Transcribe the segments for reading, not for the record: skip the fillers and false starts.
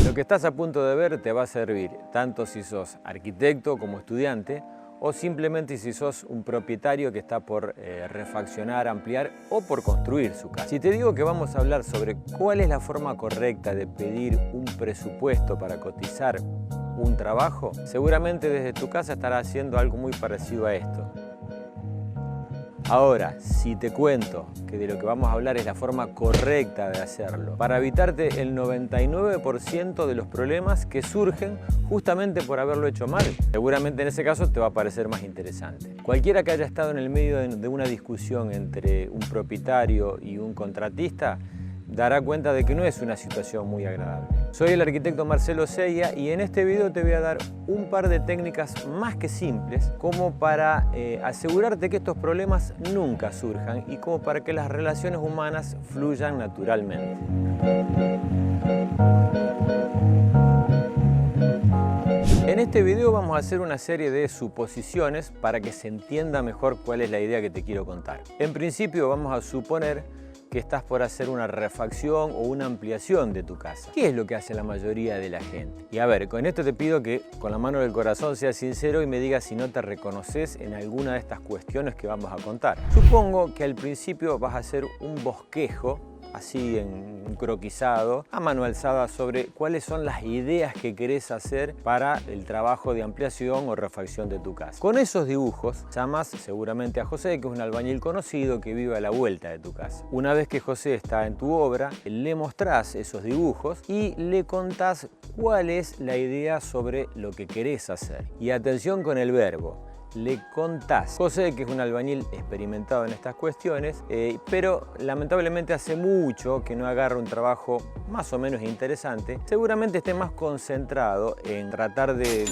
Lo que estás a punto de ver te va a servir tanto si sos arquitecto como estudiante o simplemente si sos un propietario que está por refaccionar, ampliar o por construir su casa. Si te digo que vamos a hablar sobre cuál es la forma correcta de pedir un presupuesto para cotizar un trabajo, seguramente desde tu casa estarás haciendo algo muy parecido a esto. Ahora, si te cuento que de lo que vamos a hablar es la forma correcta de hacerlo, para evitarte el 99% de los problemas que surgen justamente por haberlo hecho mal, seguramente en ese caso te va a parecer más interesante. Cualquiera que haya estado en el medio de una discusión entre un propietario y un contratista, dará cuenta de que no es una situación muy agradable. Soy el arquitecto Marcelo Seya y en este video te voy a dar un par de técnicas más que simples como para asegurarte que estos problemas nunca surjan y como para que las relaciones humanas fluyan naturalmente. En este video vamos a hacer una serie de suposiciones para que se entienda mejor cuál es la idea que te quiero contar. En principio vamos a suponer que estás por hacer una refacción o una ampliación de tu casa. ¿Qué es lo que hace la mayoría de la gente? Y a ver, con esto te pido que con la mano del corazón seas sincero y me digas si no te reconoces en alguna de estas cuestiones que vamos a contar. Supongo que al principio vas a hacer un bosquejo, así en croquisado, a mano alzada, sobre cuáles son las ideas que querés hacer para el trabajo de ampliación o refacción de tu casa. Con esos dibujos llamas seguramente a José, que es un albañil conocido que vive a la vuelta de tu casa. Una vez que José está en tu obra, le mostrás esos dibujos y le contás cuál es la idea sobre lo que querés hacer. Y atención con el verbo. Le contás. José, que es un albañil experimentado en estas cuestiones, pero lamentablemente hace mucho que no agarra un trabajo más o menos interesante, seguramente esté más concentrado en tratar de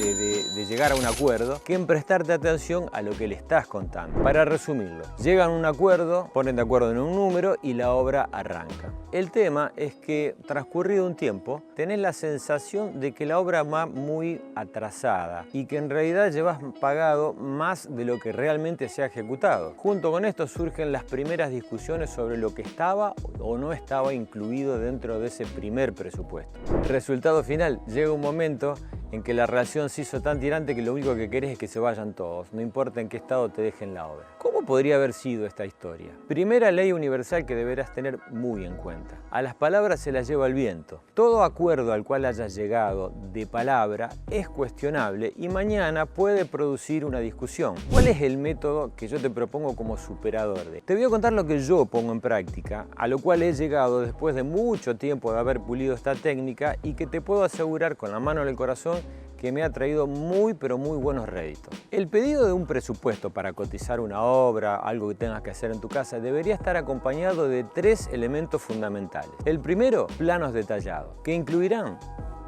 llegar a un acuerdo que en prestarte atención a lo que le estás contando. Para resumirlo, llegan a un acuerdo, ponen de acuerdo en un número y la obra arranca. El tema es que transcurrido un tiempo, tenés la sensación de que la obra va muy atrasada y que en realidad llevas pagado más de lo que realmente se ha ejecutado. Junto con esto surgen las primeras discusiones sobre lo que estaba o no estaba incluido dentro de ese primer presupuesto. Resultado final, llega un momento en que la relación se hizo tan tirante que lo único que querés es que se vayan todos, no importa en qué estado te dejen la obra. ¿Cómo podría haber sido esta historia? Primera ley universal que deberás tener muy en cuenta. A las palabras se las lleva el viento. Todo acuerdo al cual hayas llegado de palabra es cuestionable y mañana puede producir una discusión. ¿Cuál es el método que yo te propongo como superador de? Te voy a contar lo que yo pongo en práctica, a lo cual he llegado después de mucho tiempo de haber pulido esta técnica y que te puedo asegurar con la mano en el corazón que me ha traído muy pero muy buenos réditos. El pedido de un presupuesto para cotizar una obra, algo que tengas que hacer en tu casa, debería estar acompañado de 3 elementos fundamentales. El primero, planos detallados, que incluirán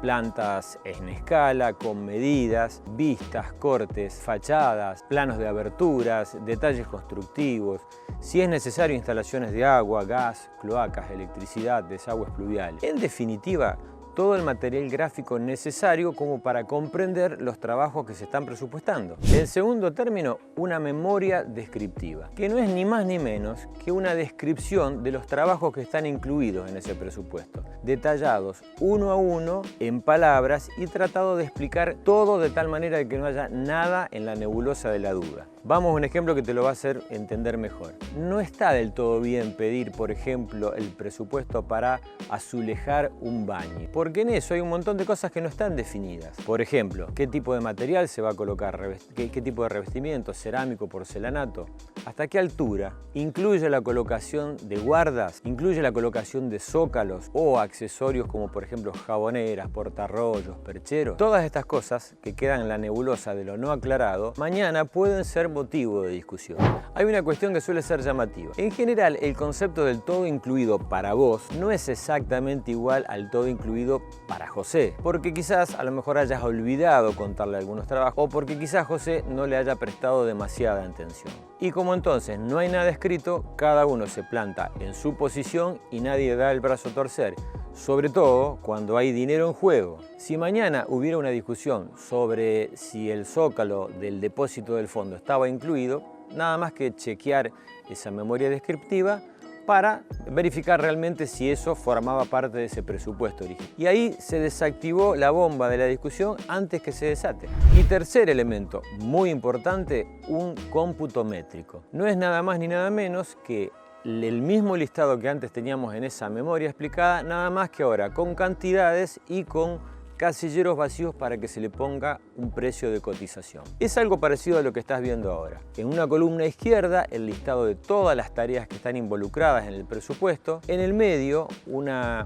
plantas en escala, con medidas, vistas, cortes, fachadas, planos de aberturas, detalles constructivos, si es necesario instalaciones de agua, gas, cloacas, electricidad, desagües pluviales. En definitiva, todo el material gráfico necesario como para comprender los trabajos que se están presupuestando. En segundo término, una memoria descriptiva, que no es ni más ni menos que una descripción de los trabajos que están incluidos en ese presupuesto, detallados uno a uno en palabras y tratado de explicar todo de tal manera que no haya nada en la nebulosa de la duda. Vamos a un ejemplo que te lo va a hacer entender mejor. No está del todo bien pedir, por ejemplo, el presupuesto para azulejar un baño, porque en eso hay un montón de cosas que no están definidas. Por ejemplo, qué tipo de material se va a colocar, qué tipo de revestimiento, cerámico, porcelanato, hasta qué altura, incluye la colocación de guardas, incluye la colocación de zócalos o accesorios como por ejemplo jaboneras, portarrollos, percheros. Todas estas cosas que quedan en la nebulosa de lo no aclarado, mañana pueden ser motivo de discusión. Hay una cuestión que suele ser llamativa. En general, el concepto del todo incluido para vos no es exactamente igual al todo incluido para José, porque quizás a lo mejor hayas olvidado contarle algunos trabajos o porque quizás José no le haya prestado demasiada atención. Y como entonces no hay nada escrito, cada uno se planta en su posición y nadie da el brazo a torcer, sobre todo cuando hay dinero en juego. Si mañana hubiera una discusión sobre si el zócalo del depósito del fondo estaba incluido, nada más que chequear esa memoria descriptiva, para verificar realmente si eso formaba parte de ese presupuesto original. Y ahí se desactivó la bomba de la discusión antes que se desate. Y tercer elemento, muy importante, un cómputo métrico. No es nada más ni nada menos que el mismo listado que antes teníamos en esa memoria explicada, nada más que ahora con cantidades y con casilleros vacíos para que se le ponga un precio de cotización. Es algo parecido a lo que estás viendo ahora. En una columna izquierda, el listado de todas las tareas que están involucradas en el presupuesto. En el medio, una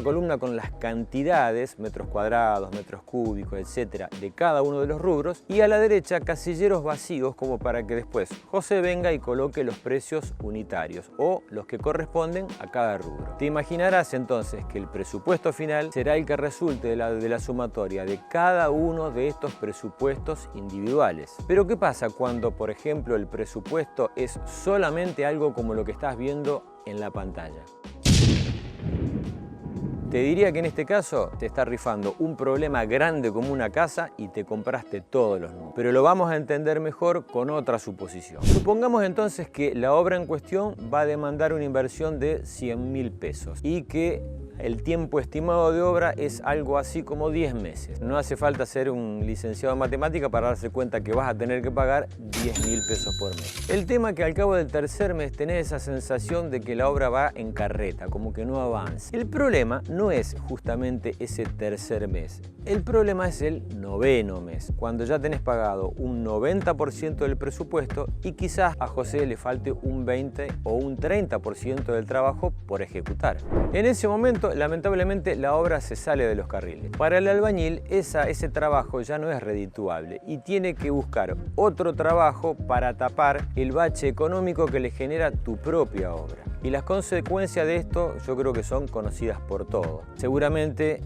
columna con las cantidades, metros cuadrados, metros cúbicos, etcétera, de cada uno de los rubros. Y a la derecha, casilleros vacíos como para que después José venga y coloque los precios unitarios o los que corresponden a cada rubro. Te imaginarás entonces que el presupuesto final será el que resulte de la sumatoria de cada uno de estos presupuestos individuales. Pero ¿qué pasa cuando, por ejemplo, el presupuesto es solamente algo como lo que estás viendo en la pantalla? Te diría que en este caso te está rifando un problema grande como una casa y te compraste todos los números. Pero lo vamos a entender mejor con otra suposición. Supongamos entonces que la obra en cuestión va a demandar una inversión de 100.000 pesos y que el tiempo estimado de obra es algo así como 10 meses. No hace falta ser un licenciado en matemática para darse cuenta que vas a tener que pagar 10.000 pesos por mes. El tema es que al cabo del tercer mes tenés esa sensación de que la obra va en carreta, como que no avanza. El problema no es justamente ese tercer mes. El problema es el noveno mes, cuando ya tenés pagado un 90% del presupuesto y quizás a José le falte un 20 o un 30% del trabajo por ejecutar. En ese momento, lamentablemente, la obra se sale de los carriles. Para el albañil, ese trabajo ya no es redituable y tiene que buscar otro trabajo para tapar el bache económico que le genera tu propia obra. Y las consecuencias de esto yo creo que son conocidas por todos. Seguramente,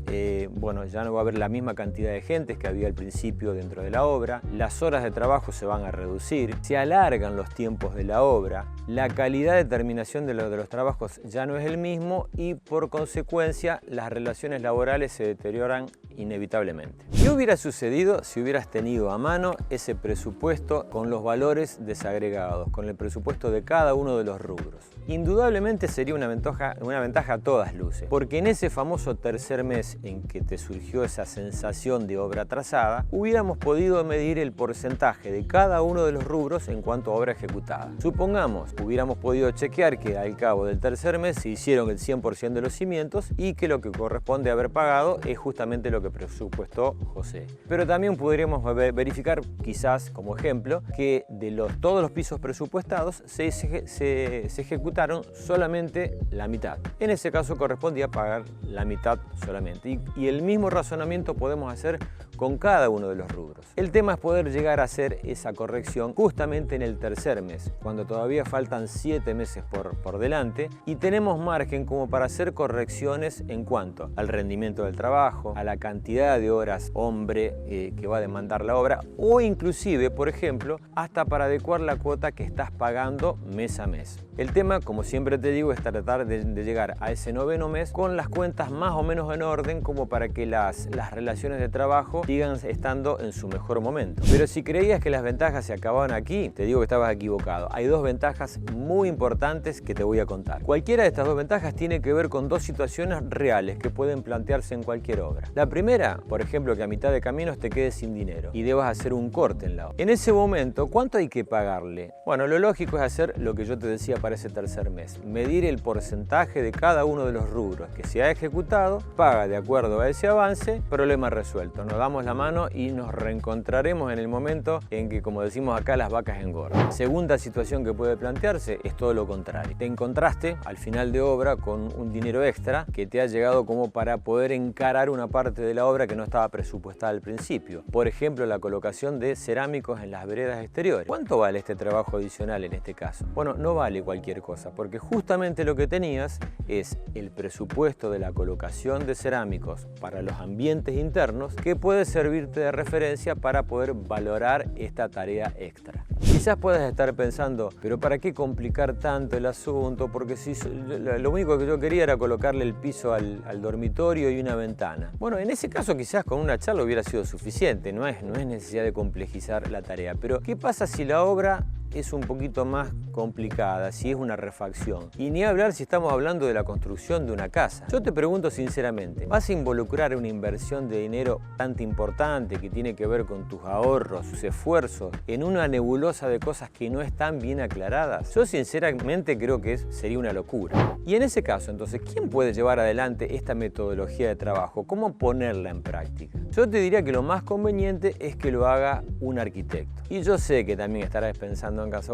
ya no va a haber la misma cantidad de gentes que había al principio dentro de la obra, las horas de trabajo se van a reducir, se alargan los tiempos de la obra, la calidad de terminación de los trabajos ya no es el mismo y por consecuencia las relaciones laborales se deterioran inevitablemente. ¿Qué hubiera sucedido si hubieras tenido a mano ese presupuesto con los valores desagregados, con el presupuesto de cada uno de los rubros? Indudablemente sería una ventaja a todas luces, porque en ese famoso tercer mes en que te surgió esa sensación de obra atrasada, hubiéramos podido medir el porcentaje de cada uno de los rubros en cuanto a obra ejecutada. Supongamos, hubiéramos podido chequear que al cabo del tercer mes se hicieron el 100% de los cimientos y que lo que corresponde haber pagado es justamente lo que presupuestó José. Pero también podríamos verificar, quizás como ejemplo, que de todos los pisos presupuestados se ejecutaron solamente la mitad. En ese caso correspondía pagar la mitad solamente. Y el mismo razonamiento podemos hacer con cada uno de los rubros. El tema es poder llegar a hacer esa corrección justamente en el tercer mes, cuando todavía faltan 7 meses por delante y tenemos margen como para hacer correcciones en cuanto al rendimiento del trabajo, a la cantidad de horas hombre que va a demandar la obra o inclusive, por ejemplo, hasta para adecuar la cuota que estás pagando mes a mes. El tema, como siempre te digo, es tratar de llegar a ese noveno mes con las cuentas más o menos en orden como para que las relaciones de trabajo sigan estando en su mejor momento. Pero si creías que las ventajas se acababan aquí, te digo que estabas equivocado. Hay dos ventajas muy importantes que te voy a contar. Cualquiera de estas dos ventajas tiene que ver con dos situaciones reales que pueden plantearse en cualquier obra. La primera, por ejemplo, que a mitad de camino te quedes sin dinero y debas hacer un corte en la obra. En ese momento, ¿cuánto hay que pagarle? Bueno, lo lógico es hacer lo que yo te decía para ese tercer mes. Medir el porcentaje de cada uno de los rubros que se ha ejecutado, paga de acuerdo a ese avance, problema resuelto. Nos damos la mano y nos reencontraremos en el momento en que, como decimos acá, las vacas engordan. Segunda situación que puede plantearse es todo lo contrario. Te encontraste al final de obra con un dinero extra que te ha llegado como para poder encarar una parte de la obra que no estaba presupuestada al principio. Por ejemplo, la colocación de cerámicos en las veredas exteriores. ¿Cuánto vale este trabajo adicional en este caso? Bueno, no vale cualquier cosa, porque justamente lo que tenías es el presupuesto de la colocación de cerámicos para los ambientes internos que puede servirte de referencia para poder valorar esta tarea extra. Y Quizás puedas estar pensando, pero ¿para qué complicar tanto el asunto? Porque si lo único que yo quería era colocarle el piso al dormitorio y una ventana. Bueno, en ese caso quizás con una charla hubiera sido suficiente, no es necesidad de complejizar la tarea. Pero ¿qué pasa si la obra es un poquito más complicada, si es una refacción? Y ni hablar si estamos hablando de la construcción de una casa. Yo te pregunto sinceramente, ¿vas a involucrar una inversión de dinero tan importante que tiene que ver con tus ahorros, tus esfuerzos, en una nebulosa de cosas que no están bien aclaradas? Yo sinceramente creo que sería una locura. Y en ese caso, entonces, ¿quién puede llevar adelante esta metodología de trabajo? ¿Cómo ponerla en práctica? Yo te diría que lo más conveniente es que lo haga un arquitecto. Y yo sé que también estarás pensando en casa,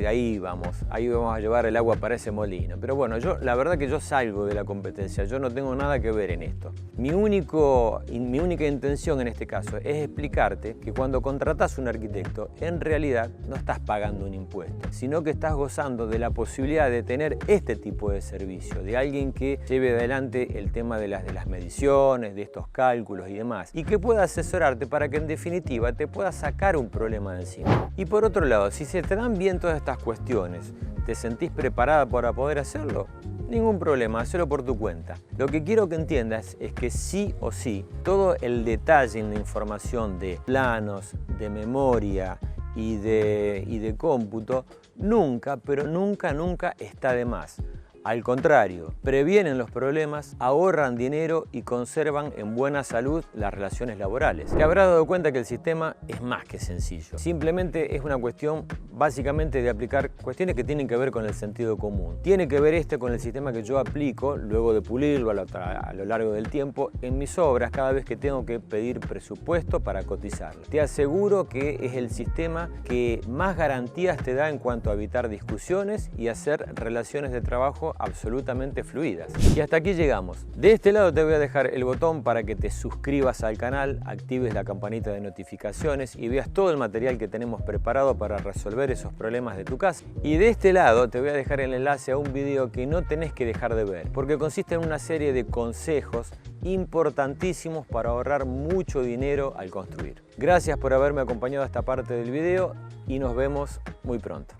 ahí vamos a llevar el agua para ese molino. Pero bueno, la verdad que yo salgo de la competencia, yo no tengo nada que ver en esto. Mi única intención en este caso es explicarte que cuando contratas un arquitecto, en realidad no estás pagando un impuesto, sino que estás gozando de la posibilidad de tener este tipo de servicio, de alguien que lleve adelante el tema de las mediciones, de estos cálculos y demás, y que pueda asesorarte para que en definitiva te pueda sacar un problema de encima. Y por otro lado, si se te dan bien todas estas cuestiones, ¿te sentís preparada para poder hacerlo? Ningún problema, hazlo por tu cuenta. Lo que quiero que entiendas es que sí o sí, todo el detalle en la información de planos, de memoria y de cómputo, nunca, pero nunca está de más. Al contrario, previenen los problemas, ahorran dinero y conservan en buena salud las relaciones laborales. Te habrás dado cuenta que el sistema es más que sencillo. Simplemente es una cuestión básicamente de aplicar cuestiones que tienen que ver con el sentido común. Tiene que ver con el sistema que yo aplico luego de pulirlo a lo largo del tiempo en mis obras cada vez que tengo que pedir presupuesto para cotizarlo. Te aseguro que es el sistema que más garantías te da en cuanto a evitar discusiones y hacer relaciones de trabajo absolutamente fluidas. Y hasta aquí llegamos. De este lado te voy a dejar el botón para que te suscribas al canal, actives la campanita de notificaciones y veas todo el material que tenemos preparado para resolver esos problemas de tu casa. Y de este lado te voy a dejar el enlace a un video que no tenés que dejar de ver, porque consiste en una serie de consejos importantísimos para ahorrar mucho dinero al construir. Gracias por haberme acompañado a esta parte del video y nos vemos muy pronto.